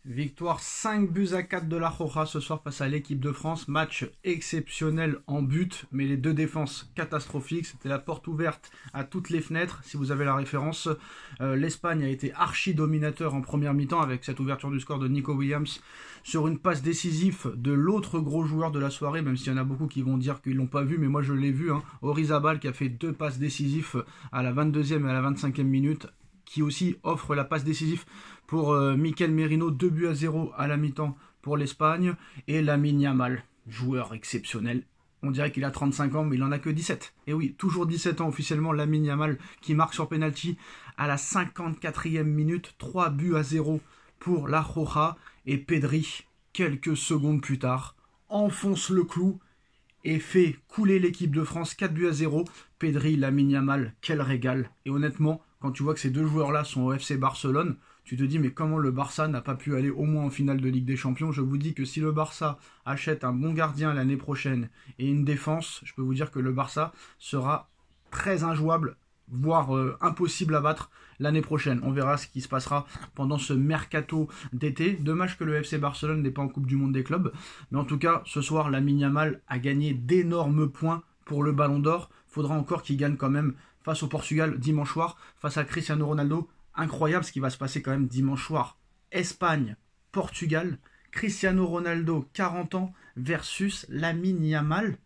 Victoire 5 buts à 4 de la Roja ce soir face à l'équipe de France. Match exceptionnel en but, mais les deux défenses catastrophiques. C'était la porte ouverte à toutes les fenêtres, si vous avez la référence. L'Espagne a été archi dominateur en première mi-temps avec cette ouverture du score de Nico Williams sur une passe décisive de l'autre gros joueur de la soirée, même s'il y en a beaucoup qui vont dire qu'ils l'ont pas vu, mais moi je l'ai vu. Orizabal qui a fait deux passes décisives à la 22e et à la 25e minute, qui aussi offre la passe décisive pour Mikel Merino, 2 buts à 0 à la mi-temps pour l'Espagne. Et Lamine Yamal, joueur exceptionnel. On dirait qu'il a 35 ans, mais il en a que 17. Et oui, toujours 17 ans officiellement, Lamine Yamal qui marque sur penalty à la 54e minute, 3 buts à 0 pour la Roja. Et Pedri, quelques secondes plus tard, enfonce le clou et fait couler l'équipe de France 4 buts à 0. Pedri, Lamine Yamal, quel régal. Et honnêtement, quand tu vois que ces deux joueurs-là sont au FC Barcelone, tu te dis mais comment le Barça n'a pas pu aller au moins en finale de Ligue des Champions. Je vous dis que si le Barça achète un bon gardien l'année prochaine et une défense, je peux vous dire que le Barça sera très injouable, voire impossible à battre l'année prochaine. On verra ce qui se passera pendant ce mercato d'été. Dommage que le FC Barcelone n'est pas en Coupe du Monde des clubs. Mais en tout cas, ce soir, Lamine Yamal a gagné d'énormes points pour le Ballon d'Or. Faudra encore qu'il gagne quand même face au Portugal dimanche soir, face à Cristiano Ronaldo. Incroyable ce qui va se passer quand même dimanche soir. Espagne, Portugal, Cristiano Ronaldo, 40 ans, versus Lamine Yamal,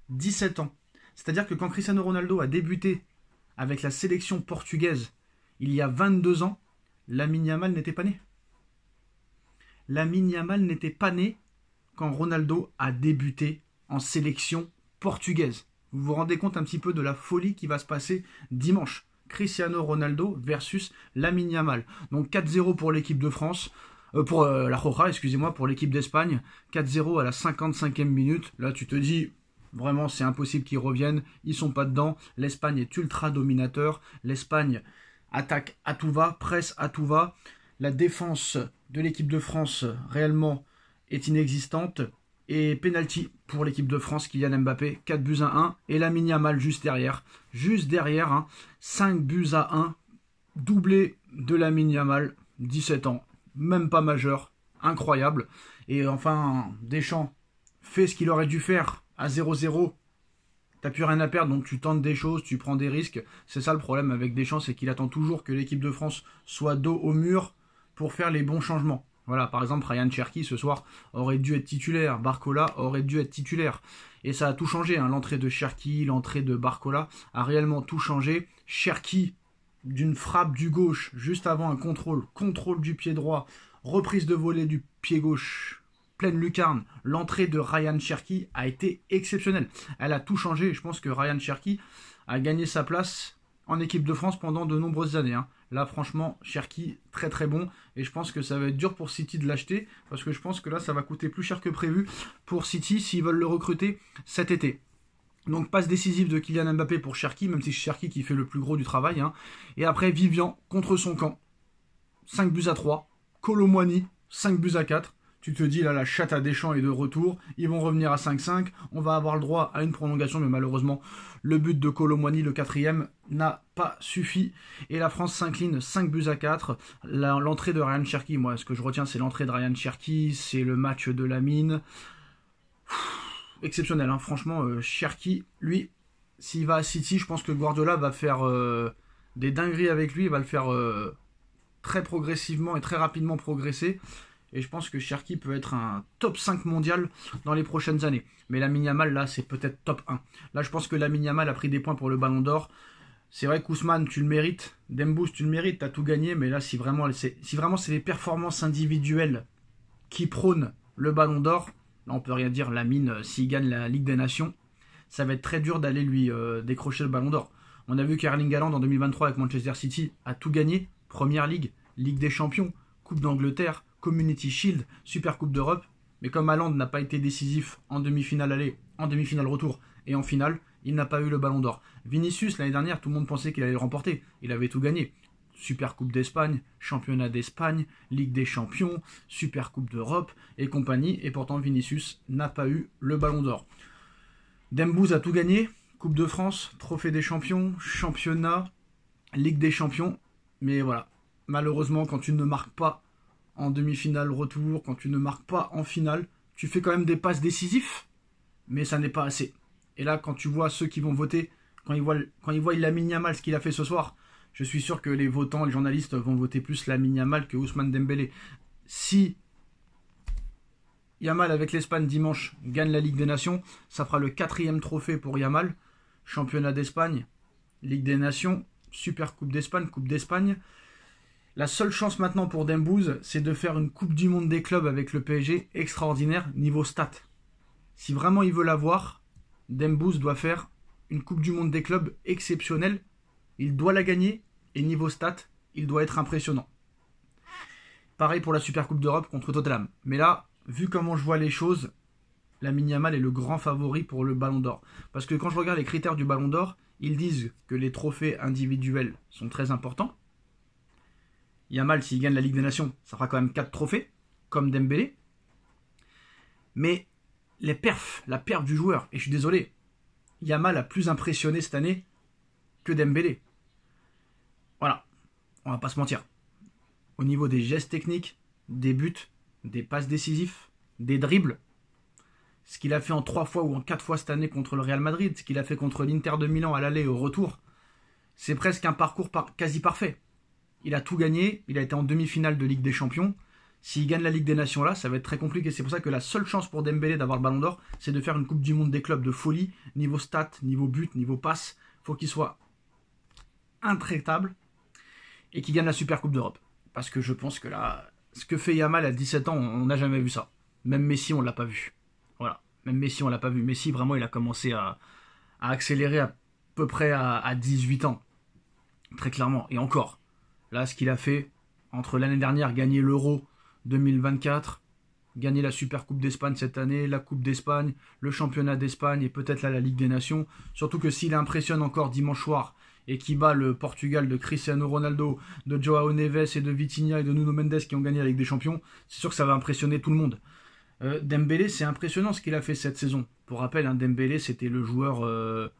17 ans. C'est-à-dire que quand Cristiano Ronaldo a débuté avec la sélection portugaise il y a 22 ans, Lamine Yamal n'était pas né. Lamine Yamal n'était pas né quand Ronaldo a débuté en sélection portugaise. Vous vous rendez compte un petit peu de la folie qui va se passer dimanche. Cristiano Ronaldo versus Lamine Yamal. Donc 4-0 pour l'équipe de France, pour la Roja, excusez-moi, pour l'équipe d'Espagne. 4-0 à la 55e minute. Là, tu te dis, vraiment, c'est impossible qu'ils reviennent. Ils sont pas dedans. L'Espagne est ultra dominateur. L'Espagne attaque à tout va, presse à tout va. La défense de l'équipe de France, réellement, est inexistante. Et penalty pour l'équipe de France, Kylian Mbappé, 4 buts à 1. Et Lamine Yamal juste derrière. 5 buts à 1. Doublé de Lamine Yamal, 17 ans, même pas majeur. Incroyable. Et enfin, Deschamps fait ce qu'il aurait dû faire à 0-0. T'as plus rien à perdre, donc tu tentes des choses, tu prends des risques. C'est ça le problème avec Deschamps, c'est qu'il attend toujours que l'équipe de France soit dos au mur pour faire les bons changements. Voilà, par exemple, Ryan Cherki, ce soir, aurait dû être titulaire. Barcola aurait dû être titulaire. Et ça a tout changé. L'entrée de Cherki, l'entrée de Barcola a réellement tout changé. Cherki, d'une frappe du gauche, juste avant un contrôle du pied droit, reprise de volée du pied gauche, pleine lucarne. L'entrée de Ryan Cherki a été exceptionnelle. Elle a tout changé. Je pense que Ryan Cherki a gagné sa place en équipe de France pendant de nombreuses années. Là, franchement, Cherki, très très bon. Et je pense que ça va être dur pour City de l'acheter. Parce que je pense que là, ça va coûter plus cher que prévu pour City s'ils veulent le recruter cet été. Donc, passe décisive de Kylian Mbappé pour Cherki, même si c'est Cherki qui fait le plus gros du travail. Et après, Vivian contre son camp. 5 buts à 3. Kolo Muani, 5 buts à 4. Tu te dis, là, la chatte à Deschamps est de retour. Ils vont revenir à 5-5. On va avoir le droit à une prolongation, mais malheureusement, le but de Kolo Muani, le 4e, n'a pas suffi. Et la France s'incline 5 buts à 4. L'entrée de Ryan Cherki, moi, ce que je retiens, c'est l'entrée de Ryan Cherki. C'est le match de Lamine. Exceptionnel, franchement. Cherki, lui, s'il va à City, je pense que Guardiola va faire des dingueries avec lui. Il va le faire très progressivement et très rapidement progresser. Et je pense que Cherki peut être un top 5 mondial dans les prochaines années. Mais Lamine Yamal, là, c'est peut-être top 1. Là, je pense que Lamine Yamal a pris des points pour le Ballon d'Or. C'est vrai qu'Ousmane, tu le mérites. Dembous, tu le mérites, t'as tout gagné. Mais là, si vraiment c'est les performances individuelles qui prônent le Ballon d'Or, là, on peut rien dire. Lamine, s'il gagne la Ligue des Nations, ça va être très dur d'aller lui décrocher le Ballon d'Or. On a vu qu'Erling Haaland, en 2023, avec Manchester City, a tout gagné. Première Ligue, Ligue des Champions, Coupe d'Angleterre, Community Shield, Super Coupe d'Europe. Mais comme Haaland n'a pas été décisif en demi-finale aller, en demi-finale retour et en finale, il n'a pas eu le Ballon d'Or. Vinicius, l'année dernière, tout le monde pensait qu'il allait le remporter. Il avait tout gagné. Super Coupe d'Espagne, Championnat d'Espagne, Ligue des Champions, Super Coupe d'Europe et compagnie. Et pourtant, Vinicius n'a pas eu le Ballon d'Or. Dembous a tout gagné. Coupe de France, Trophée des Champions, Championnat, Ligue des Champions. Mais voilà, malheureusement, quand tu ne marques pas en demi-finale retour, quand tu ne marques pas en finale, tu fais quand même des passes décisives, mais ça n'est pas assez. Et là, quand tu vois ceux qui vont voter, quand ils voient Lamine Yamal, ce qu'il a fait ce soir, je suis sûr que les votants, les journalistes vont voter plus Lamine Yamal que Ousmane Dembélé. Si Yamal avec l'Espagne dimanche gagne la Ligue des Nations, ça fera le 4e trophée pour Yamal. Championnat d'Espagne, Ligue des Nations, Super Coupe d'Espagne, Coupe d'Espagne. La seule chance maintenant pour Dembouz, c'est de faire une Coupe du Monde des clubs avec le PSG extraordinaire niveau stats. Si vraiment il veut l'avoir, Dembouz doit faire une Coupe du Monde des clubs exceptionnelle. Il doit la gagner et niveau stats, il doit être impressionnant. Pareil pour la Super Coupe d'Europe contre Tottenham. Mais là, vu comment je vois les choses, Lamine Yamal est le grand favori pour le Ballon d'Or. Parce que quand je regarde les critères du Ballon d'Or, ils disent que les trophées individuels sont très importants. Yamal, s'il gagne la Ligue des Nations, ça fera quand même 4 trophées, comme Dembélé. Mais la perf du joueur, et je suis désolé, Yamal a plus impressionné cette année que Dembélé. Voilà, on va pas se mentir. Au niveau des gestes techniques, des buts, des passes décisifs, des dribbles, ce qu'il a fait en 3 fois ou en 4 fois cette année contre le Real Madrid, ce qu'il a fait contre l'Inter de Milan à l'aller et au retour, c'est presque un parcours quasi parfait. Il a tout gagné, il a été en demi-finale de Ligue des Champions. S'il gagne la Ligue des Nations là, ça va être très compliqué. C'est pour ça que la seule chance pour Dembélé d'avoir le Ballon d'Or, c'est de faire une Coupe du Monde des clubs de folie, niveau stats, niveau but, niveau passe. Il faut qu'il soit intraitable et qu'il gagne la Super Coupe d'Europe. Parce que je pense que là, ce que fait Yamal à 17 ans, on n'a jamais vu ça. Même Messi, on ne l'a pas vu. Voilà, même Messi, on ne l'a pas vu. Messi, vraiment, il a commencé à accélérer à peu près à 18 ans. Très clairement. Et encore, là, ce qu'il a fait entre l'année dernière, gagner l'Euro 2024, gagner la Super Coupe d'Espagne cette année, la Coupe d'Espagne, le Championnat d'Espagne et peut-être là la Ligue des Nations. Surtout que s'il impressionne encore dimanche soir et qu'il bat le Portugal de Cristiano Ronaldo, de Joao Neves et de Vitinha et de Nuno Mendes qui ont gagné la Ligue des Champions, c'est sûr que ça va impressionner tout le monde. Dembélé, c'est impressionnant ce qu'il a fait cette saison. Pour rappel, Dembélé, c'était le joueur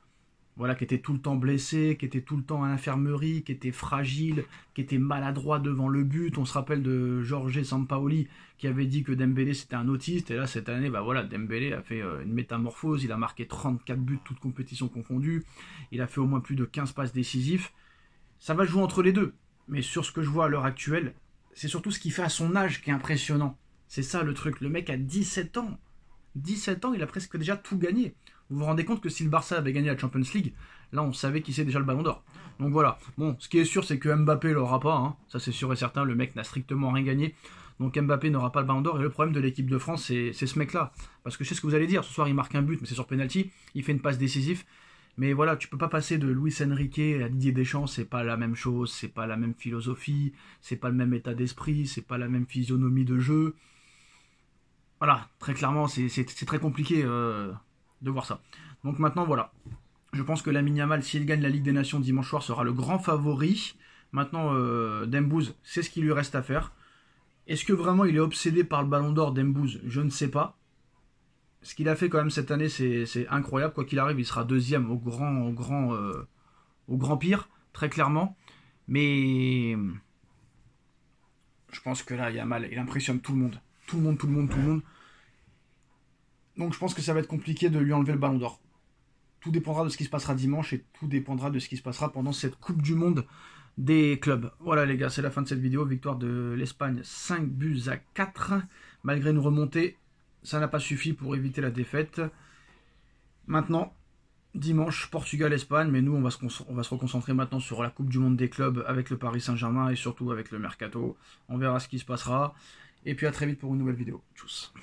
qui était tout le temps blessé, qui était tout le temps à l'infirmerie, qui était fragile, qui était maladroit devant le but. On se rappelle de Jorge Sampaoli qui avait dit que Dembélé c'était un autiste. Et là, cette année, Dembélé a fait une métamorphose. Il a marqué 34 buts, toutes compétitions confondues. Il a fait au moins plus de 15 passes décisifs. Ça va jouer entre les deux. Mais sur ce que je vois à l'heure actuelle, c'est surtout ce qu'il fait à son âge qui est impressionnant. C'est ça le truc. Le mec a 17 ans. 17 ans, il a presque déjà tout gagné. Vous vous rendez compte que si le Barça avait gagné la Champions League, là on savait qui c'est déjà le Ballon d'Or. Donc voilà, bon, ce qui est sûr c'est que Mbappé l'aura pas, hein. Ça c'est sûr et certain, le mec n'a strictement rien gagné. Donc Mbappé n'aura pas le Ballon d'Or et le problème de l'équipe de France c'est ce mec là. Parce que je sais ce que vous allez dire, ce soir il marque un but mais c'est sur penalty, il fait une passe décisive. Mais voilà, tu peux pas passer de Luis Enrique à Didier Deschamps, c'est pas la même chose, c'est pas la même philosophie, c'est pas le même état d'esprit, c'est pas la même physionomie de jeu. Voilà, très clairement c'est très compliqué de voir ça. Donc maintenant voilà, je pense que Lamine Yamal, s'il gagne la Ligue des Nations dimanche soir, sera le grand favori. Maintenant Dembouz, c'est ce qu'il lui reste à faire. Est-ce que vraiment il est obsédé par le Ballon d'Or, Dembouz? Je ne sais pas. Ce qu'il a fait quand même cette année, c'est incroyable. Quoi qu'il arrive, il sera deuxième au grand pire, très clairement. Mais je pense que là, Yamal, il impressionne tout le monde. Tout le monde. Donc je pense que ça va être compliqué de lui enlever le Ballon d'Or. Tout dépendra de ce qui se passera dimanche et tout dépendra de ce qui se passera pendant cette Coupe du Monde des clubs. Voilà les gars, c'est la fin de cette vidéo. Victoire de l'Espagne 5-4. Malgré une remontée, ça n'a pas suffi pour éviter la défaite. Maintenant, dimanche, Portugal-Espagne. Mais nous, on va se reconcentrer maintenant sur la Coupe du Monde des clubs avec le Paris Saint-Germain et surtout avec le Mercato. On verra ce qui se passera. Et puis à très vite pour une nouvelle vidéo. Tchuss.